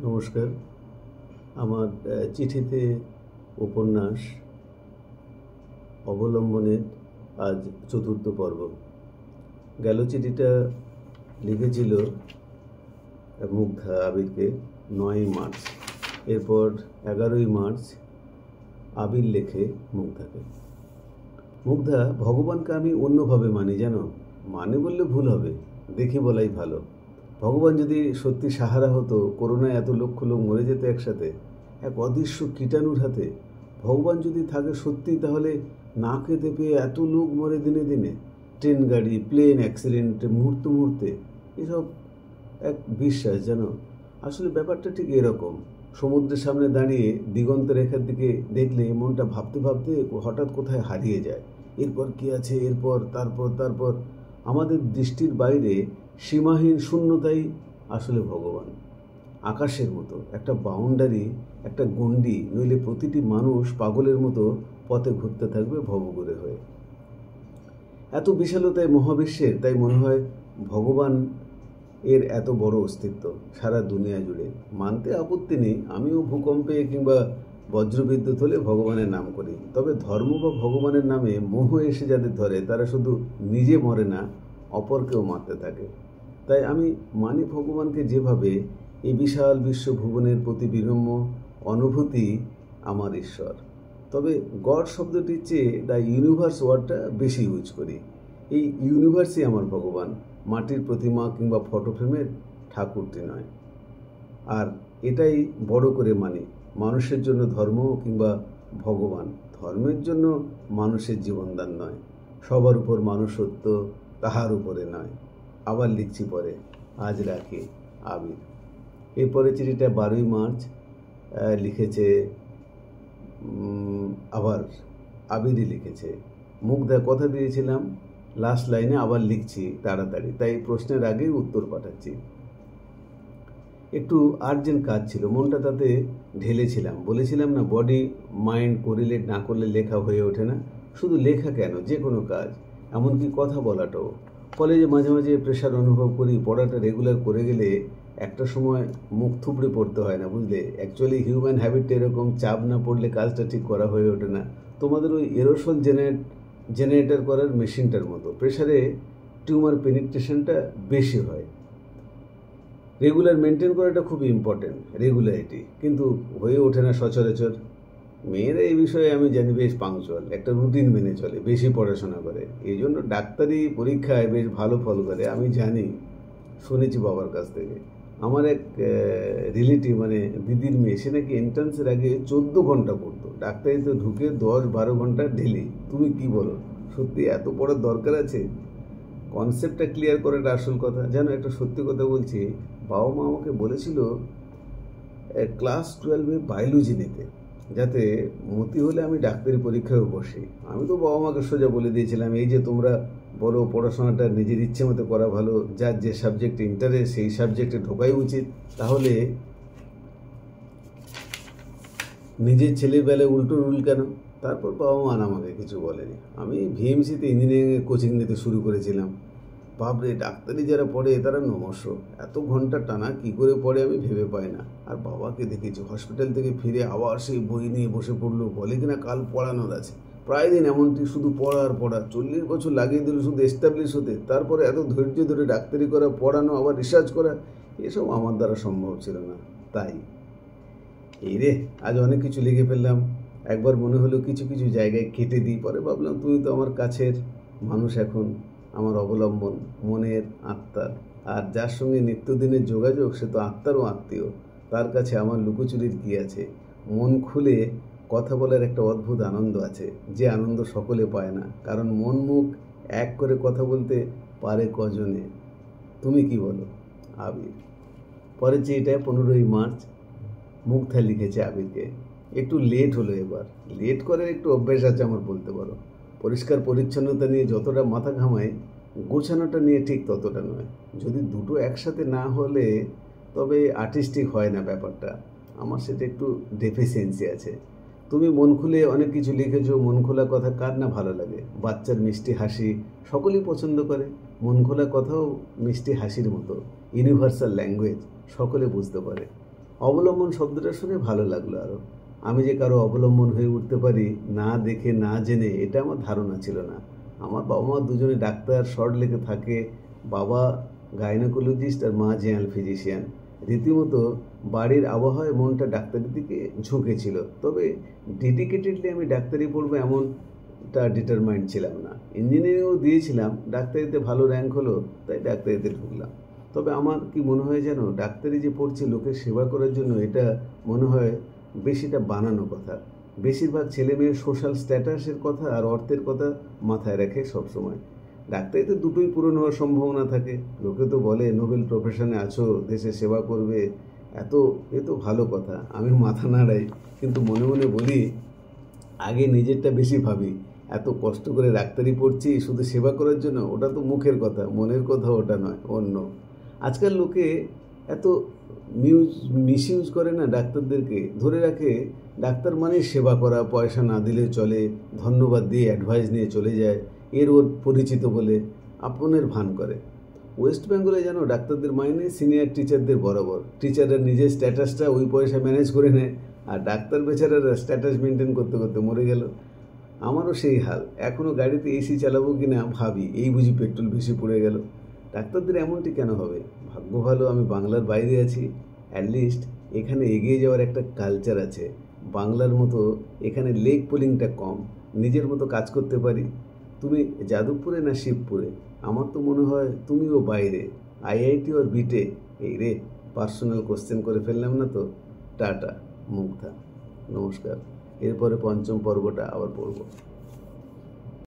নমস্কার। আমার চিঠিতে উপন্যাস অবলম্বনের আজ চতুর্থ পর্ব। গেল চিঠিটা লিখেছিল মুগ্ধা আবিরকে 9ই মার্চ। এরপর 11ই মার্চ আবির লেখে মুগ্ধাকে। মুগ্ধা, ভগবানকে আমি অন্যভাবে মানি, জানো। মানে বললে ভুল হবে, দেখে বলাই ভালো। ভগবান যদি সত্যি সাহারা হতো, করোনায় এত লক্ষ লোক মরে যেত একসাথে এক অদৃশ্য কীটাণুর হাতে। ভগবান যদি থাকে সত্যি, তাহলে না খেতে পেয়ে এত লোক মরে দিনে দিনে, ট্রেন গাড়ি প্লেন অ্যাক্সিডেন্টে মুহূর্তে মুহূর্তে। এসব এক বিশ্বাস, জানো। আসলে ব্যাপারটা ঠিক এরকম। সমুদ্রের সামনে দাঁড়িয়ে দিগন্ত রেখার দিকে দেখলে মনটা ভাবতে ভাবতে হঠাৎ কোথায় হারিয়ে যায়। এরপর কি আছে, এরপর তারপর আমাদের দৃষ্টির বাইরে সীমাহীন শূন্যতাই আসলে ভগবান। আকাশের মতো একটা বাউন্ডারি, একটা গণ্ডি, নইলে প্রতিটি মানুষ পাগলের মতো পথে ঘুরতে থাকবে ভবঘুরে হয়ে। এত বিশালতায় মহাবিশ্বের, তাই মনে হয় ভগবান এর এত বড় অস্তিত্ব সারা দুনিয়া জুড়ে। মানতে আপত্তি নেই, আমিও ভূকম্পে কিংবা বজ্রবিদ্যুৎ হলে ভগবানের নাম করি। তবে ধর্ম বা ভগবানের নামে মোহ এসে যাদের ধরে, তারা শুধু নিজে মরে না, অপরকেও মারতে থাকে। তাই আমি মানি ভগবানকে যেভাবে, এই বিশাল বিশ্বভুবনের প্রতি বিনম্র অনুভূতি আমার ঈশ্বর। তবে গড শব্দটির চেয়ে দ্য ইউনিভার্স ওয়ার্ডটা বেশি ইউজ করি। এই ইউনিভার্সই আমার ভগবান, মাটির প্রতিমা কিংবা ফটো ফ্রেমের ঠাকুরটি নয়। আর এটাই বড় করে মানি, মানুষের জন্য ধর্ম কিংবা ভগবান, ধর্মের জন্য মানুষের জীবনদান নয়। সবার উপর মানুষত্ব, তাহার উপরে নয়। আবার লিখছি পরে, আজ রাখি, আবির। এরপরে চিঠিটা 12ই মার্চ লিখেছে, আবার আবিরই লিখেছে। মুগ্ধা, কথা দিয়েছিলাম লাস্ট লাইনে আবার লিখছি তাড়াতাড়ি, তাই প্রশ্নের আগেই উত্তর পাঠাচ্ছি। একটু আর্জেন্ট কাজ ছিল, মনটা তাতে ঢেলেছিলাম। বলেছিলাম না, বডি মাইন্ড কোরিলেট না করলে লেখা হয়ে ওঠে না। শুধু লেখা কেন, যে কোনো কাজ, এমনকি কথা বলাটাও। কলেজে মাঝে মাঝে প্রেশার অনুভব করি, পড়াটা রেগুলার করে গেলে একটা সময় মুখ থুবড়ে পড়তে হয় না, বুঝলে। অ্যাকচুয়ালি হিউম্যান হ্যাবিটটা এরকম, চাপ না পড়লে কাজটা ঠিক করা হয়ে ওঠে না। তোমাদের ওই এরোসল জেনারেটর করার মেশিনটার মতো। প্রেশারে টিউমার পেনিট্রেশনটা বেশি হয়। রেগুলার মেনটেন করাটা খুবই ইম্পর্টেন্ট, রেগুলারিটি, কিন্তু হয়ে ওঠে না সচরাচর। মেয়েরা এই বিষয়ে আমি জানি বেশ পাংচুয়াল, একটা রুটিন মেনে চলে, বেশি পড়াশোনা করে, এই জন্য ডাক্তারি পরীক্ষায় বেশ ভালো ফল করে। আমি জানি, শুনেছি বাবার কাছ থেকে। আমার এক রিলেটিভ, মানে দিদির মেয়ে, সে নাকি এন্ট্রান্সের আগে 14 ঘন্টা পড়তো। ডাক্তারিতে ঢুকে 10-12 ঘন্টা ডেলি। তুমি কি বলো, সত্যি এত পড়ার দরকার আছে? কনসেপ্টটা ক্লিয়ার করাটা আসল কথা। যেন একটা সত্যি কথা বলছি, বাবা মা আমাকে বলেছিল ক্লাস 12-এ বায়োলজি নিতে, যাতে মতি হলে আমি ডাক্তারি পরীক্ষায়ও বসি। আমি তো বাবা মাকে সোজা বলে দিয়েছিলাম, এই যে তোমরা বলো পড়াশোনাটা নিজের ইচ্ছে মতো করা ভালো, যার যে সাবজেক্টে ইন্টারেস্ট সেই সাবজেক্টে ঢোকাই উচিত, তাহলে নিজের ছেলের বেলায় উল্টো রুল কেন? তারপর বাবা মা আমাকে কিছু বলেনি। আমি ভিএমসিতে ইঞ্জিনিয়ারিংয়ের কোচিং নিতে শুরু করেছিলাম। বাপরে, ডাক্তারি যারা পড়ে তারা নমস্য, এত ঘন্টা টানা কি করে পড়ে আমি ভেবে পাই না। আর বাবাকে দেখেছি হসপিটাল থেকে ফিরে আবার সেই বই নিয়ে বসে পড়লো, বলে কিনা কাল পড়ানোর আছে। প্রায় দিন এমনটি, শুধু পড়া আর পড়া। 40 বছর লাগিয়ে দিল শুধু এস্টাবলিশ হতে, তারপরে এত ধৈর্য ধরে ডাক্তারি করা, পড়ানো, আবার রিসার্চ করা, এসব আমার দ্বারা সম্ভব ছিল না। তাই এই রে, আজ অনেক কিছু লিখে ফেললাম। একবার মনে হলো কিছু কিছু জায়গায় কেটে দিই, পরে ভাবলাম তুমি তো আমার কাছের মানুষ, এখন আমার অবলম্বন, মনের, আত্মার। আর যার সঙ্গে নিত্যদিনের যোগাযোগ, সে তো আত্মারও আত্মীয়। তার কাছে আমার লুকোচুরির কী আছে? মন খুলে কথা বলার একটা অদ্ভুত আনন্দ আছে, যে আনন্দ সকলে পায় না, কারণ মন মুখ এক করে কথা বলতে পারে কজনে। তুমি কি বলো, আবির? পরের যে এটা 15ই মার্চ মুগ্ধা লিখেছে আবিরকে। একটু লেট হলো এবার, লেট করার একটু অভ্যাস আছে আমার, বলতে পারো। পরিষ্কার পরিচ্ছন্নতা নিয়ে যতটা মাথা ঘামায়, গোছানোটা নিয়ে ঠিক ততটা নয়। যদি দুটো একসাথে না হলে তবে আর্টিস্টিক হয় না ব্যাপারটা। আমার সেটা একটু ডেফিসিয়েন্সি আছে। তুমি মন খুলে অনেক কিছু লিখেছো, মন খোলা কথা কার না ভালো লাগে? বাচ্চার মিষ্টি হাসি সকলেই পছন্দ করে। মন খোলা কথাও মিষ্টি হাসির মতো, ইউনিভার্সাল ল্যাঙ্গুয়েজ, সকলে বুঝতে পারে। অবলম্বন শব্দটা শুনে ভালো লাগলো আরও। আমি যে কারো অবলম্বন হয়ে উঠতে পারি না দেখে না জেনে, এটা আমার ধারণা ছিল না। আমার বাবা মা দুজনে ডাক্তার, শর্ট লেগে থাকে। বাবা গাইনোকোলজিস্ট আর মা জেনারেল ফিজিশিয়ান। রীতিমতো বাড়ির আবহাওয়ায় মনটা ডাক্তারের দিকে ঝুঁকেছিল। তবে ডেডিকেটেডলি আমি ডাক্তারি পড়বো এমনটা ডিটারমাইন্ড ছিলাম না। ইঞ্জিনিয়ারিংও দিয়েছিলাম, ডাক্তারিতে ভালো র্যাঙ্ক হলো তাই ডাক্তারিতে ঢুকলাম। তবে আমার কি মনে হয় যেন, ডাক্তারি যে পড়ছি লোকের সেবা করার জন্য, এটা মনে হয় বেশিটা বানানো কথা। বেশিরভাগ ছেলেমেয়ের সোশ্যাল স্ট্যাটাসের কথা আর অর্থের কথা মাথায় রাখে সবসময়। ডাক্তারিতে দুটোই পূরণ হওয়ার সম্ভাবনা থাকে। লোকে তো বলে নোবেল প্রফেশনে আছো, দেশে সেবা করবে, এ তো ভালো কথা। আমি মাথা নাড়াই, কিন্তু মনে মনে বলি আগে নিজেরটা বেশি ভাবি। এত কষ্ট করে ডাক্তারি পড়ছি শুধু সেবা করার জন্য, ওটা তো মুখের কথা, মনের কথা ওটা নয়, অন্য। আজকাল লোকে এত মিসইউজ করে না ডাক্তারদেরকে, ধরে রাখে ডাক্তার মানে সেবা করা, পয়সা না দিলে চলে, ধন্যবাদ দিয়ে অ্যাডভাইস নিয়ে চলে যায়, ওর পরিচিত বলে আপনের ভান করে। ওয়েস্ট বেঙ্গলে যেন ডাক্তারদের মাইনে সিনিয়র টিচারদের বরাবর। টিচাররা নিজের স্ট্যাটাসটা ওই পয়সা ম্যানেজ করে নেয়, আর ডাক্তার বেচারারা স্ট্যাটাস মেনটেন করতে করতে মরে গেল। আমারও সেই হাল। এখনও গাড়িতে এসি চালাবো কি না ভাবি, এই বুঝি পেট্রোল বেশি পড়ে গেল। ডাক্তারদের এমনটি কেন হবে? ভাগ্য ভালো আমি বাংলার বাইরে আছি। অ্যাটলিস্ট এখানে এগিয়ে যাওয়ার একটা কালচার আছে। বাংলার মতো এখানে লেগ পুলিংটা কম, নিজের মতো কাজ করতে পারি। তুমি যাদবপুরে না শিবপুরে? আমার তো মনে হয় তুমিও বাইরে, আইআইটি ওর বিটে। এই রে, পার্সোনাল কোশ্চেন করে ফেললাম না তো? টাটা, মুগ্ধা, নমস্কার। এরপরে পঞ্চম পর্বটা আবার পড়ব।